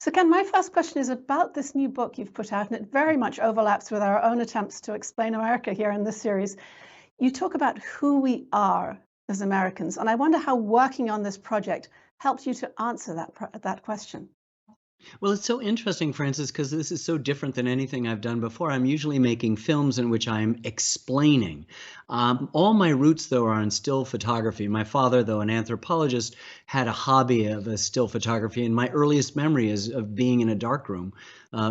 So, Ken, my first question is about this new book you've put out, and it very much overlaps with our own attempts to explain America here in this series. You talk about who we are as Americans, and I wonder how working on this project helped you to answer that question. Well, it's so interesting, Francis, because this is so different than anything I've done before. I'm usually making films in which I'm explaining. All my roots, though, are in still photography. My father, though an anthropologist, had a hobby of a still photography, and my earliest memory is of being in a darkroom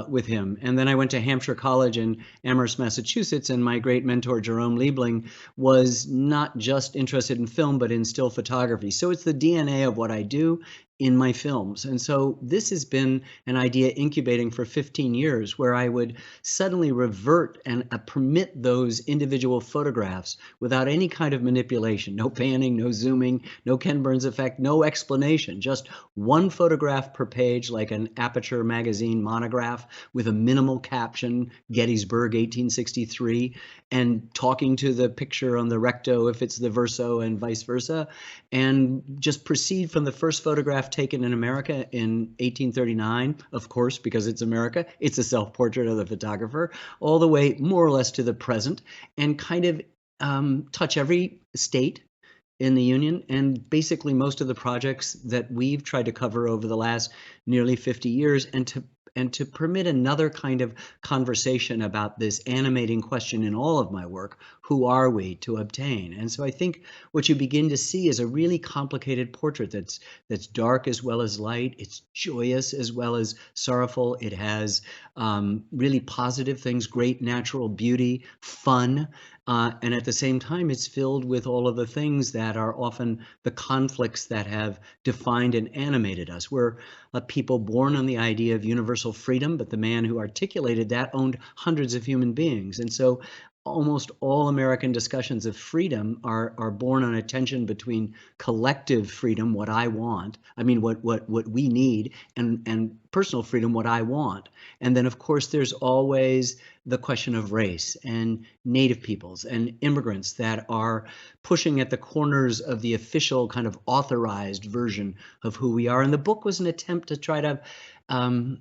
with him. And then I went to Hampshire College in Amherst, Massachusetts, and my great mentor, Jerome Liebling, was not just interested in film, but in still photography. So it's the DNA of what I do in my films. And so this has been an idea incubating for 15 years where I would suddenly revert and permit those individual photographs without any kind of manipulation, no panning, no zooming, no Ken Burns effect, no explanation, just one photograph per page like an Aperture magazine monograph with a minimal caption, Gettysburg 1863, and talking to the picture on the recto if it's the verso and vice versa, and just proceed from the first photograph taken in America in 1839, of course, because it's America, it's a self-portrait of the photographer, all the way more or less to the present, and kind of touch every state in the Union and basically most of the projects that we've tried to cover over the last nearly 50 years, and to permit another kind of conversation about this animating question in all of my work: who are we to obtain? And so I think what you begin to see is a really complicated portrait that's dark as well as light. It's joyous as well as sorrowful. It has really positive things, great natural beauty, fun, and at the same time, it's filled with all of the things that are often the conflicts that have defined and animated us. We're a people born on the idea of universal freedom, but the man who articulated that owned hundreds of human beings. And so almost all American discussions of freedom are born on a tension between collective freedom, what I want, I mean, what we need, and personal freedom, what I want. And then, of course, there's always the question of race and Native peoples and immigrants that are pushing at the corners of the official kind of authorized version of who we are. And the book was an attempt to try to um,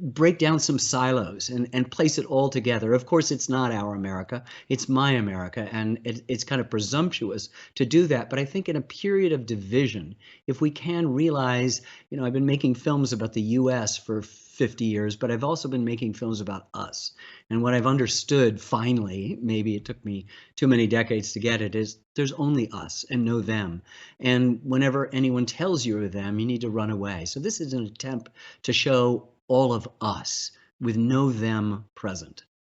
break down some silos and place it all together. Of course, it's not our America, it's my America, and it's kind of presumptuous to do that. But I think in a period of division, if we can realize, I've been making films about the US for 50 years, but I've also been making films about us. And what I've understood finally, maybe it took me too many decades to get it, is there's only us and no them. And whenever anyone tells you of them, you need to run away. So this is an attempt to show all of us with no them present.